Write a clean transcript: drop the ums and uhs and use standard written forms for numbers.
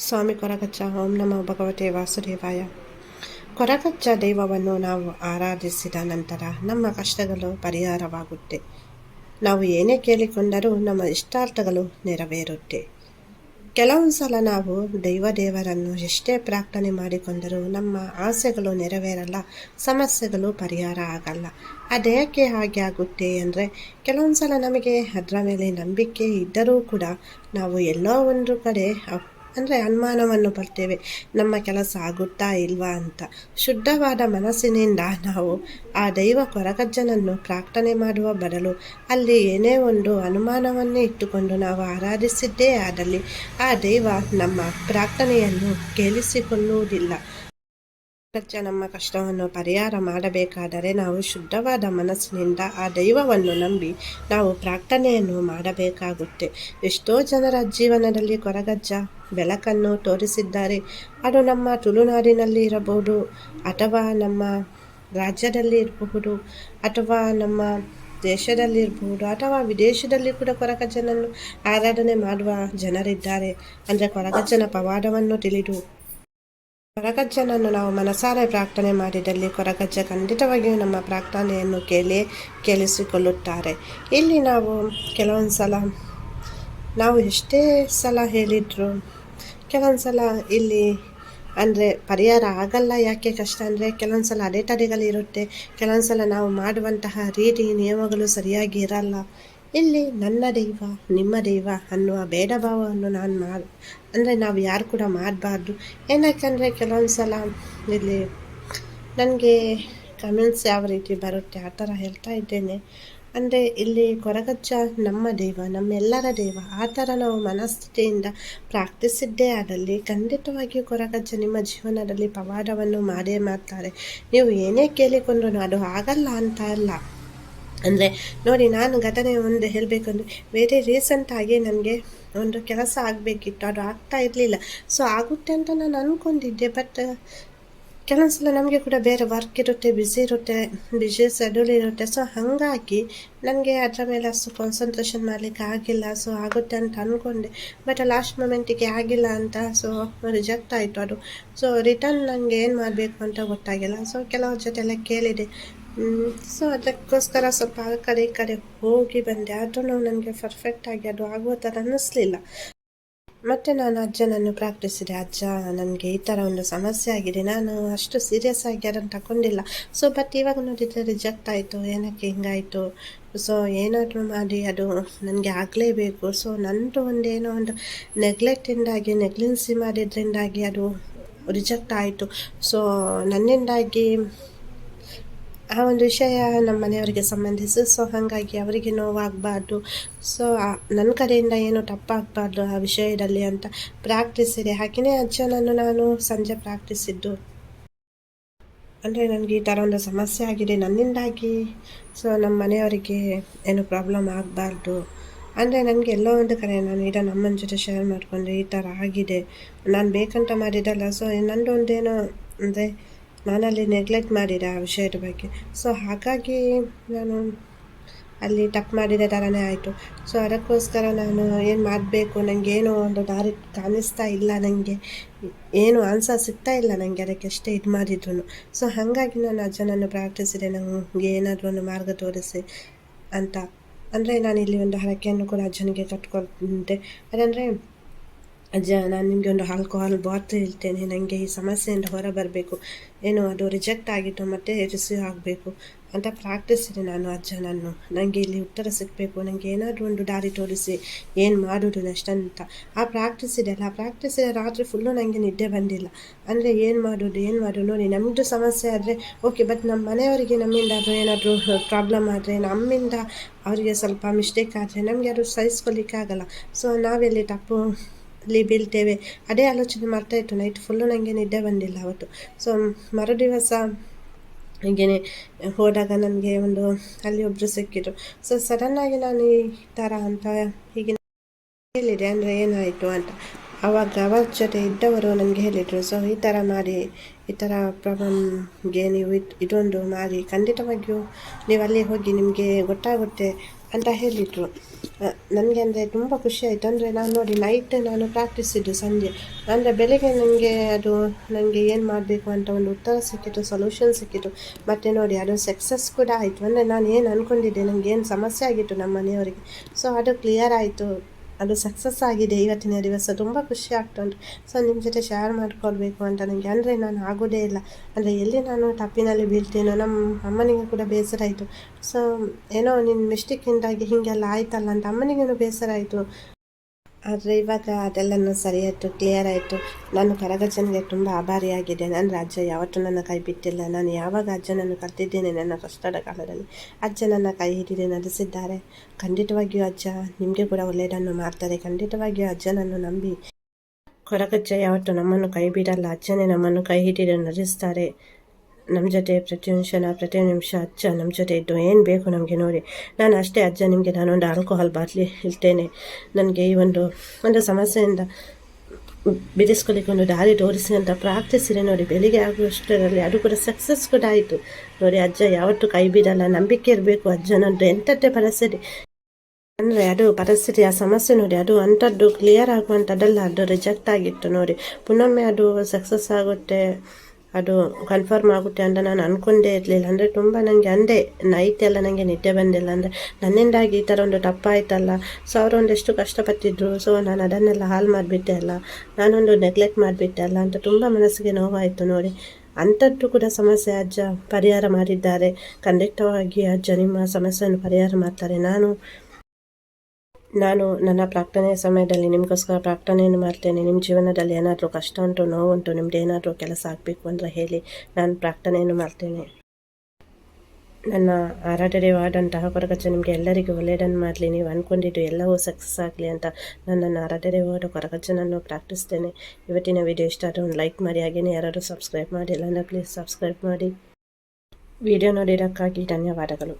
ಸ್ವಾಮಿ ಕೊರಗಜ್ಜ. ಓಂ ನಮೋ ಭಗವತೆ ವಾಸುದೇವಾಯ. ಕೊರಗಜ್ಜ ದೈವವನ್ನು ನಾವು ಆರಾಧಿಸಿದ ನಂತರ ನಮ್ಮ ಕಷ್ಟಗಳು ಪರಿಹಾರವಾಗುತ್ತೆ. ನಾವು ಏನೇ ಕೇಳಿಕೊಂಡರೂ ನಮ್ಮ ಇಷ್ಟಾರ್ಥಗಳು ನೆರವೇರುತ್ತೆ. ಕೆಲವೊಂದು ಸಲ ನಾವು ದೇವರನ್ನು ಎಷ್ಟೇ ಪ್ರಾರ್ಥನೆ ಮಾಡಿಕೊಂಡರೂ ನಮ್ಮ ಆಸೆಗಳು ನೆರವೇರಲ್ಲ, ಸಮಸ್ಯೆಗಳು ಪರಿಹಾರ ಆಗಲ್ಲ. ಅದೇಕೆ ಹಾಗೆ ಆಗುತ್ತೆ ಅಂದರೆ, ಕೆಲವೊಂದು ಸಲ ನಮಗೆ ಅದರ ಮೇಲೆ ನಂಬಿಕೆ ಇದ್ದರೂ ಕೂಡ ನಾವು ಎಲ್ಲೋ ಒಂದು ಕಡೆ ಅಂದರೆ ಅನುಮಾನವನ್ನು ಪಡ್ತೇವೆ, ನಮ್ಮ ಕೆಲಸ ಆಗುತ್ತಾ ಇಲ್ವಾ ಅಂತ. ಶುದ್ಧವಾದ ಮನಸ್ಸಿನಿಂದ ನಾವು ಆ ದೈವ ಕೊರಗಜ್ಜನನ್ನು ಪ್ರಾರ್ಥನೆ ಮಾಡುವ ಬದಲು ಅಲ್ಲಿ ಏನೇ ಒಂದು ಅನುಮಾನವನ್ನೇ ಇಟ್ಟುಕೊಂಡು ನಾವು ಆರಾಧಿಸಿದ್ದೇ ಆದಲ್ಲಿ ಆ ದೈವ ನಮ್ಮ ಪ್ರಾರ್ಥನೆಯನ್ನು ಕೇಳಿಸಿಕೊಳ್ಳುವುದಿಲ್ಲ. ಕೊರಗಜ್ಜ ನಮ್ಮ ಕಷ್ಟವನ್ನು ಪರಿಹಾರ ಮಾಡಬೇಕಾದರೆ ನಾವು ಶುದ್ಧವಾದ ಮನಸ್ಸಿನಿಂದ ಆ ದೈವವನ್ನು ನಂಬಿ ನಾವು ಪ್ರಾರ್ಥನೆಯನ್ನು ಮಾಡಬೇಕಾಗುತ್ತೆ. ಎಷ್ಟೋ ಜನರ ಜೀವನದಲ್ಲಿ ಕೊರಗಜ್ಜ ಬೆಳಕನ್ನು ತೋರಿಸಿದ್ದಾರೆ. ಅದು ನಮ್ಮ ತುಳುನಾಡಿನಲ್ಲಿ ಇರಬಹುದು, ಅಥವಾ ನಮ್ಮ ರಾಜ್ಯದಲ್ಲಿ ಇರಬಹುದು, ಅಥವಾ ನಮ್ಮ ದೇಶದಲ್ಲಿ ಇರಬಹುದು, ಅಥವಾ ವಿದೇಶದಲ್ಲಿ ಕೂಡ ಕೊರಗಜ್ಜನನ್ನು ಆರಾಧನೆ ಮಾಡುವ ಜನರಿದ್ದಾರೆ. ಅಂದರೆ ಕೊರಗಜ್ಜನ ಪವಾಡವನ್ನು ತಿಳಿದು ಕೊರಗಜ್ಜನನ್ನು ನಾವು ಮನಸಾರೆ ಪ್ರಾರ್ಥನೆ ಮಾಡಿದಲ್ಲಿ ಕೊರಗಜ್ಜ ಖಂಡಿತವಾಗಿಯೂ ನಮ್ಮ ಪ್ರಾರ್ಥನೆಯನ್ನು ಕೇಳಿಸಿಕೊಳ್ಳುತ್ತಾರೆ. ಇಲ್ಲಿ ನಾವು ಕೆಲವೊಂದು ಸಲ ನಾವು ಎಷ್ಟೇ ಸಲ ಹೇಳಿದ್ರು ಕೆಲವೊಂದು ಸಲ ಇಲ್ಲಿ ಅಂದರೆ ಪರಿಹಾರ ಆಗಲ್ಲ. ಯಾಕೆ ಕಷ್ಟ ಅಂದರೆ ಕೆಲವೊಂದು ಸಲ ಅಡೆತಡೆಗಳಿರುತ್ತೆ, ಕೆಲವೊಂದು ಸಲ ನಾವು ಮಾಡುವಂತಹ ರೀತಿ ನಿಯಮಗಳು ಸರಿಯಾಗಿ ಇರಲ್ಲ. ಇಲ್ಲಿ ನನ್ನ ದೈವ ನಿಮ್ಮ ದೈವ ಅನ್ನುವ ಭೇದ ಭಾವವನ್ನು ಅಂದರೆ ನಾವು ಯಾರು ಕೂಡ ಮಾಡಬಾರ್ದು. ಏನಕ್ಕಂದರೆ ಕೆಲವೊಂದು ಸಲ ಇಲ್ಲಿ ನನಗೆ ಕಮೆಂಟ್ಸ್ ಯಾವ ರೀತಿ ಬರುತ್ತೆ ಆ ಥರ ಹೇಳ್ತಾ ಇದ್ದೇನೆ. ಅಂದರೆ ಇಲ್ಲಿ ಕೊರಗಜ್ಜ ನಮ್ಮ ದೈವ, ನಮ್ಮೆಲ್ಲರ ದೈವ. ಆ ಥರ ನಾವು ಮನಸ್ಥಿತಿಯಿಂದ ಪ್ರಾರ್ಥಿಸಿದ್ದೇ ಆದಲ್ಲಿ ಖಂಡಿತವಾಗಿಯೂ ಕೊರಗಜ್ಜ ನಿಮ್ಮ ಜೀವನದಲ್ಲಿ ಪವಾಡವನ್ನು ಮಾಡೇ ಮಾಡ್ತಾರೆ. ನೀವು ಏನೇ ಕೇಳಿಕೊಂಡ್ರೂ ಅದು ಆಗಲ್ಲ ಅಂತ ಅಲ್ಲ. ಅಂದರೆ ನೋಡಿ, ನಾನು ಘಟನೆ ಒಂದು ಹೇಳಬೇಕಂದ್ರೆ, ಬೇರೆ ರೀಸೆಂಟಾಗಿ ನನಗೆ ಒಂದು ಕೆಲಸ ಆಗಬೇಕಿತ್ತು, ಅದು ಆಗ್ತಾ ಇರಲಿಲ್ಲ. ಸೊ ಆಗುತ್ತೆ ಅಂತ ನಾನು ಅಂದ್ಕೊಂಡಿದ್ದೆ. ಬಟ್ ಕೆಲವೊಂದು ಸಲ ನಮಗೆ ಕೂಡ ಬೇರೆ ವರ್ಕ್ ಇರುತ್ತೆ, ಬಿಸಿ ಶೆಡ್ಯೂಲ್ ಇರುತ್ತೆ. ಸೊ ಹಾಗಾಗಿ ನನಗೆ ಅದರ ಮೇಲೆ ಅಷ್ಟು ಕಾನ್ಸಂಟ್ರೇಷನ್ ಮಾಡಲಿಕ್ಕೆ ಆಗಿಲ್ಲ. ಸೊ ಆಗುತ್ತೆ ಅಂತ ಅಂದ್ಕೊಂಡೆ, ಬಟ್ ಲಾಸ್ಟ್ ಮೊಮೆಂಟಿಗೆ ಆಗಿಲ್ಲ ಅಂತ. ಸೊ ರಿಜೆಕ್ಟ್ ಆಯಿತು ಅದು. ಸೊ ರಿಟರ್ನ್ ನನಗೆ ಏನು ಮಾಡಬೇಕು ಅಂತ ಗೊತ್ತಾಗಿಲ್ಲ. ಸೊ ಕೆಲವ್ರ ಜೊತೆ ಎಲ್ಲ ಕೇಳಿದೆ. ಸೊ ಅದಕ್ಕೋಸ್ಕರ ಸ್ವಲ್ಪ ಆ ಕಡೆ ಹೋಗಿ ಬಂದೆ. ಆದರೂ ನನಗೆ ಪರ್ಫೆಕ್ಟಾಗಿ ಅದು ಆಗುವ ಥರ ಅನ್ನಿಸ್ಲಿಲ್ಲ. ಮತ್ತು ನಾನು ಅಜ್ಜನನ್ನು ಪ್ರಾರ್ಥಿಸಿದೆ. ಅಜ್ಜ, ನನಗೆ ಈ ಥರ ಒಂದು ಸಮಸ್ಯೆ ಆಗಿದೆ, ನಾನು ಅಷ್ಟು ಸೀರಿಯಸ್ ಆಗಿ ಅದನ್ನು ತಗೊಂಡಿಲ್ಲ. ಸೊ ಬಟ್ ಇವಾಗ ನೋಡಿದರೆ ರಿಜೆಕ್ಟ್ ಆಯಿತು, ಏನಕ್ಕೆ ಹಿಂಗಾಯಿತು? ಸೊ ಏನಾದರೂ ಮಾಡಿ ಅದು ನನಗೆ ಆಗಲೇಬೇಕು. ಸೊ ನನ್ನದು ಒಂದೇನೋ ಒಂದು ನೆಗ್ಲೆನ್ಸಿ ಮಾಡಿದ್ರಿಂದಾಗಿ ಅದು ರಿಜೆಕ್ಟ್ ಆಯಿತು. ಸೊ ನನ್ನಿಂದಾಗಿ ಆ ಒಂದು ವಿಷಯ ನಮ್ಮ ಮನೆಯವರಿಗೆ ಸಂಬಂಧಿಸಿ. ಸೊ ಹಾಗಾಗಿ ಅವರಿಗೆ ನೋವಾಗಬಾರ್ದು, ಸೊ ನನ್ನ ಕಡೆಯಿಂದ ಏನು ತಪ್ಪಾಗಬಾರ್ದು ಆ ವಿಷಯದಲ್ಲಿ ಅಂತ ಪ್ರಾರ್ಥಿಸಿದೆ. ಹಾಗೆಯೇ ಅಜ್ಜನನ್ನು ನಾನು ಸಂಜೆ ಪ್ರಾರ್ಥಿಸಿದ್ದು. ಅಂದರೆ ನನಗೆ ಈ ಥರ ಒಂದು ಸಮಸ್ಯೆ ಆಗಿದೆ ನನ್ನಿಂದಾಗಿ. ಸೊ ನಮ್ಮ ಮನೆಯವರಿಗೆ ಏನು ಪ್ರಾಬ್ಲಮ್ ಆಗಬಾರ್ದು. ಅಂದರೆ ನನಗೆ ಎಲ್ಲೋ ಒಂದು ಕಡೆ ನಾನು ಇದನ್ನು ಅಮ್ಮನ ಜೊತೆ ಶೇರ್ ಮಾಡಿಕೊಂಡು ಈ ಥರ ಆಗಿದೆ, ನಾನು ಬೇಕಂತ ಮಾಡಿದ್ದಲ್ಲ. ಸೊ ನನ್ನದು ಒಂದೇನೋ ಅಂದರೆ ನಾನಲ್ಲಿ ನೆಗ್ಲೆಕ್ಟ್ ಮಾಡಿದೆ ಆ ವಿಷಯದ ಬಗ್ಗೆ. ಸೊ ಹಾಗಾಗಿ ನಾನು ಅಲ್ಲಿ ತಪ್ಪು ಮಾಡಿದ ಥರನೇ ಆಯಿತು. ಸೊ ಅದಕ್ಕೋಸ್ಕರ ನಾನು ಏನು ಮಾಡಬೇಕು, ನನಗೇನೋ ಒಂದು ದಾರಿ ಕಾಣಿಸ್ತಾ ಇಲ್ಲ, ನನಗೆ ಏನು ಆನ್ಸರ್ ಸಿಗ್ತಾ ಇಲ್ಲ ನನಗೆ ಅದಕ್ಕೆ ಎಷ್ಟೇ ಇದು ಮಾಡಿದ್ರು. ಸೊ ಹಾಗಾಗಿ ನಾನು ಅಜ್ಜನನ್ನು ಪ್ರಾರ್ಥಿಸಿದೆ, ನನಗೆ ಏನಾದರೂ ಒಂದು ಮಾರ್ಗ ತೋರಿಸಿ ಅಂತ. ಅಂದರೆ ನಾನು ಇಲ್ಲಿ ಒಂದು ಹರಕೆಯನ್ನು ಕೂಡ ಅಜ್ಜನಿಗೆ ಕಟ್ಕೊಳ್ತೆ. ಅದಂದರೆ, ಅಜ್ಜ, ನಾನು ನಿಮಗೆ ಒಂದು ಆಲ್ಕೋಹಾಲ್ ಬಾಟ್ಲ್ ಹೇಳ್ತೇನೆ, ನನಗೆ ಈ ಸಮಸ್ಯೆಯಿಂದ ಹೊರ ಬರಬೇಕು, ಏನು ಅದು ರಿಜೆಕ್ಟ್ ಆಗಿತ್ತು ಮತ್ತು ರಿಸೀವ್ ಆಗಬೇಕು ಅಂತ ಪ್ರಾರ್ಥಿಸಿದೆ ನಾನು ಅಜ್ಜನನ್ನು. ನನಗೆ ಇಲ್ಲಿ ಉತ್ತರ ಸಿಗಬೇಕು, ನನಗೆ ಏನಾದರೂ ಒಂದು ದಾರಿ ತೋರಿಸಿ, ಏನು ಮಾಡೋದು ನೆಕ್ಸ್ಟ್ ಅಂತ ಆ ಪ್ರಾರ್ಥಿಸಿದೆ ರಾತ್ರಿ ಫುಲ್ಲು ನನಗೆ ನಿದ್ದೆ ಬಂದಿಲ್ಲ. ಅಂದರೆ ಏನು ಮಾಡೋದು ನೋಡಿ, ನಮ್ಮದು ಸಮಸ್ಯೆ ಆದರೆ ಓಕೆ, ಬಟ್ ನಮ್ಮ ಮನೆಯವರಿಗೆ ನಮ್ಮಿಂದ ಅದು ಏನಾದರೂ ಪ್ರಾಬ್ಲಮ್ ಆದರೆ, ನಮ್ಮಿಂದ ಅವರಿಗೆ ಸ್ವಲ್ಪ ಮಿಸ್ಟೇಕ್ ಆದರೆ ನಮಗೆ ಅದು ಸಹಿಸ್ಕೊಳ್ಳಿಕ್ಕೆ ಆಗಲ್ಲ. ಸೊ ನಾವೆಲ್ಲಿ ತಪ್ಪು ಅಲ್ಲಿ ಬೀಳ್ತೇವೆ, ಅದೇ ಆಲೋಚನೆ ಮಾಡ್ತಾಯಿತ್ತು. ನೈಟ್ ಫುಲ್ಲು ನನಗೆ ನಿದ್ದೆ ಬಂದಿಲ್ಲ ಅವತ್ತು. ಸೊ ಮರುದಿವಸ ಹೀಗೇ ಹೋದಾಗ ನನಗೆ ಅಲ್ಲಿ ಒಬ್ಬರು ಸಿಕ್ಕಿದ್ರು. ಸೊ ಸಡನ್ನಾಗಿ ನಾನು ಈ ಥರ ಅಂತ ಹೀಗೆ ಹೇಳಿದೆ, ಅಂದರೆ ಏನಾಯಿತು ಅಂತ. ಆವಾಗ ಅವರ ಜೊತೆ ಇದ್ದವರು ನನಗೆ ಹೇಳಿದರು, ಸೊ ಈ ಥರ ಮಾಡಿ, ಈ ಥರ ಪ್ರಾಬ್ಲಮ್ಗೆ ನೀವು ಇದೊಂದು ಮಾಡಿ ಖಂಡಿತವಾಗಿಯೂ ನೀವು ಅಲ್ಲಿ ಹೋಗಿ ನಿಮಗೆ ಗೊತ್ತಾಗುತ್ತೆ ಅಂತ ಹೇಳಿದರು. ನನಗೆ ಅಂದರೆ ತುಂಬ ಖುಷಿ ಆಯಿತು. ಅಂದರೆ ನಾನು ನೋಡಿ ನೈಟ್ ನಾನು ಪ್ರಾಕ್ಟೀಸಿದ್ದು ಸಂಜೆ, ಅಂದರೆ ಬೆಳಗ್ಗೆ ನನಗೆ ಏನು ಮಾಡಬೇಕು ಅಂತ ಒಂದು ಉತ್ತರ ಸಿಕ್ಕಿತು, ಸೊಲ್ಯೂಷನ್ ಸಿಕ್ಕಿತು. ಮತ್ತು ನೋಡಿ ಅದು ಸಕ್ಸಸ್ ಕೂಡ ಆಯಿತು. ಅಂದರೆ ನಾನು ಏನು ಅಂದ್ಕೊಂಡಿದ್ದೆ, ನನಗೆ ಏನು ಸಮಸ್ಯೆ ಆಗಿತ್ತು ನಮ್ಮ ಮನೆಯವರಿಗೆ, ಸೊ ಅದು ಕ್ಲಿಯರ್ ಆಯಿತು, ಅದು ಸಕ್ಸಸ್ ಆಗಿದೆ ಇವತ್ತಿನ ದಿವಸ. ತುಂಬ ಖುಷಿ ಆಗ್ತಾ ಉಂಟು. ಸೊ ನಿಮ್ಮ ಜೊತೆ ಶೇರ್ ಮಾಡ್ಕೊಳ್ಬೇಕು ಅಂತ ನನಗೆ. ಅಂದರೆ ನಾನು ಆಗೋದೇ ಇಲ್ಲ, ಅಂದರೆ ಎಲ್ಲಿ ನಾನು ತಪ್ಪಿನಲ್ಲಿ ಬೀಳ್ತೇನೋ, ನಮ್ಮ ಅಮ್ಮನಿಗೆ ಕೂಡ ಬೇಸರ ಆಯಿತು. ಸೊ ಏನೋ ನಿನ್ನ ಮಿಸ್ಟೇಕಿಂದಾಗಿ ಹೀಗೆಲ್ಲ ಆಯ್ತಲ್ಲ ಅಂತ ಅಮ್ಮನಿಗೇನು ಬೇಸರ ಆಯಿತು. ಆದರೆ ಇವಾಗ ಅದೆಲ್ಲನೂ ಸರಿಯಾಯಿತು, ಕ್ಲಿಯರ್ ಆಯಿತು. ನಾನು ಕರಗಜ್ಜನಿಗೆ ತುಂಬ ಆಭಾರಿಯಾಗಿದ್ದೇನೆ. ಅಂದರೆ ಅಜ್ಜ ಯಾವತ್ತೂ ನನ್ನ ಕೈ ಬಿಟ್ಟಿಲ್ಲ. ನಾನು ಯಾವಾಗ ಅಜ್ಜನನ್ನು ಕಲ್ತಿದ್ದೇನೆ ನನ್ನ ಕಷ್ಟದ ಕಾಲದಲ್ಲಿ, ಅಜ್ಜ ನನ್ನ ಕೈ ಹಿಡಿದು ನಡೆಸಿದ್ದಾರೆ. ಖಂಡಿತವಾಗಿಯೂ ಅಜ್ಜ ನಿಮಗೆ ಕೂಡ ಒಳ್ಳೆಯದನ್ನು ಮಾಡ್ತಾರೆ. ಖಂಡಿತವಾಗಿಯೂ ಅಜ್ಜನನ್ನು ನಂಬಿ. ಕೊರಗಜ್ಜ ಯಾವತ್ತೂ ನಮ್ಮನ್ನು ಕೈ ಬಿಡಲ್ಲ. ಅಜ್ಜನೇ ನಮ್ಮನ್ನು ಕೈ ಹಿಡಿದು ನಡೆಸ್ತಾರೆ. ನಮ್ಮ ಜೊತೆ ಪ್ರತಿ ನಿಮಿಷ ಅಜ್ಜ ನಮ್ಮ ಜೊತೆ ಇದ್ದು ಏನು ಬೇಕು ನಮಗೆ ನೋಡಿ. ನಾನು ಅಷ್ಟೇ ಅಜ್ಜ, ನಿಮಗೆ ನಾನೊಂದು ಆಲ್ಕೋಹಾಲ್ ಬಾಟ್ಲಿ ಇರ್ತೇನೆ, ನನಗೆ ಈ ಒಂದು ಸಮಸ್ಯೆಯಿಂದ ಬಿಡಿಸ್ಕೊಳ್ಳಿಕ್ಕೆ ಒಂದು ದಾರಿ ತೋರಿಸಿ ಅಂತ ಪ್ರಾರ್ಥಿಸಿರಿ. ನೋಡಿ ಬೆಳಿಗ್ಗೆ ಆಗುವಷ್ಟರಲ್ಲಿ ಅದು ಕೂಡ ಸಕ್ಸಸ್ ಕೂಡ ಆಯಿತು. ನೋಡಿ ಅಜ್ಜ ಯಾವತ್ತೂ ಕೈ ಬಿಡಲ್ಲ, ನಂಬಿಕೆ ಇರಬೇಕು ಅಜ್ಜನದ್ದು. ಎಂಥದ್ದೇ ಪರಿಸ್ಥಿತಿ ಅಂದರೆ ಅದು ಪರಿಸ್ಥಿತಿ, ಆ ಸಮಸ್ಯೆ ನೋಡಿ, ಅದು ಅಂಥದ್ದು ಕ್ಲಿಯರ್ ಆಗುವಂಥದ್ದಲ್ಲ, ಅದು ರಿಜೆಕ್ಟ್ ಆಗಿತ್ತು ನೋಡಿ. ಪುನೊಮ್ಮೆ ಅದು ಸಕ್ಸಸ್ ಆಗುತ್ತೆ, ಅದು ಕನ್ಫರ್ಮ್ ಆಗುತ್ತೆ ಅಂತ ನಾನು ಅಂದ್ಕೊಂಡೇ ಇರಲಿಲ್ಲ. ಅಂದರೆ ತುಂಬ ನನಗೆ ಅಂದೆ ನೈಟ್ ಎಲ್ಲ ನನಗೆ ನಿದ್ದೆ ಬಂದಿಲ್ಲ. ಅಂದರೆ ನನ್ನಿಂದಾಗಿ ಈ ಥರ ಒಂದು ತಪ್ಪಾಯ್ತಲ್ಲ. ಸೊ ಅವರು ಒಂದೆಷ್ಟು ಕಷ್ಟಪಟ್ಟಿದ್ರು, ಸೊ ನಾನು ಅದನ್ನೆಲ್ಲ ಹಾಳು ಮಾಡಿಬಿಟ್ಟೆ ಅಲ್ಲ, ನಾನೊಂದು ನೆಗ್ಲೆಕ್ಟ್ ಮಾಡಿಬಿಟ್ಟೆ ಅಲ್ಲ ಅಂತ ತುಂಬ ಮನಸ್ಸಿಗೆ ನೋವಾಯಿತು ನೋಡಿ. ಅಂಥದ್ದು ಕೂಡ ಸಮಸ್ಯೆ ಅಜ್ಜ ಪರಿಹಾರ ಮಾಡಿದ್ದಾರೆ. ಖಂಡಿತವಾಗಿ ಅಜ್ಜ ನಿಮ್ಮ ಸಮಸ್ಯೆಯನ್ನು ಪರಿಹಾರ ಮಾಡ್ತಾರೆ. ನಾನು ನನ್ನ ಪ್ರಾರ್ಥನೆಯ ಸಮಯದಲ್ಲಿ ನಿಮಗೋಸ್ಕರ ಪ್ರಾರ್ಥನೆಯನ್ನು ಮಾಡ್ತೇನೆ. ನಿಮ್ಮ ಜೀವನದಲ್ಲಿ ಏನಾದರೂ ಕಷ್ಟ ಉಂಟು, ನೋವುಂಟು, ನಿಮ್ದು ಏನಾದರೂ ಕೆಲಸ ಆಗಬೇಕು ಅಂದರೆ ಹೇಳಿ, ನಾನು ಪ್ರಾರ್ಥನೆಯನ್ನು ಮಾಡ್ತೇನೆ. ನನ್ನ ಆರಾಧನೆವಾದಂತಹ ಕೊರಗಜ್ಜ ನಿಮಗೆ ಎಲ್ಲರಿಗೂ ಒಳ್ಳೆಯದನ್ನು ಮಾಡಲಿ, ನೀವು ಅಂದ್ಕೊಂಡಿದ್ದು ಎಲ್ಲವೂ ಸಕ್ಸಸ್ ಆಗಲಿ ಅಂತ ನನ್ನ ಆರಾಧನೆವಾದ ಕೊರಗಜ್ಜನನ್ನು ಪ್ರಾರ್ಥಿಸ್ತೇನೆ. ಇವತ್ತಿನ ವಿಡಿಯೋ ಇಷ್ಟ ಆದರೆ ಒಂದು ಲೈಕ್ ಮಾಡಿ, ಹಾಗೆಯೇ ಯಾರಾದರೂ ಸಬ್ಸ್ಕ್ರೈಬ್ ಮಾಡಿಲ್ಲ ಅಂದರೆ ಪ್ಲೀಸ್ ಸಬ್ಸ್ಕ್ರೈಬ್ ಮಾಡಿ. ವಿಡಿಯೋ ನೋಡಿದ್ದಕ್ಕಾಗಿ ಧನ್ಯವಾದಗಳು.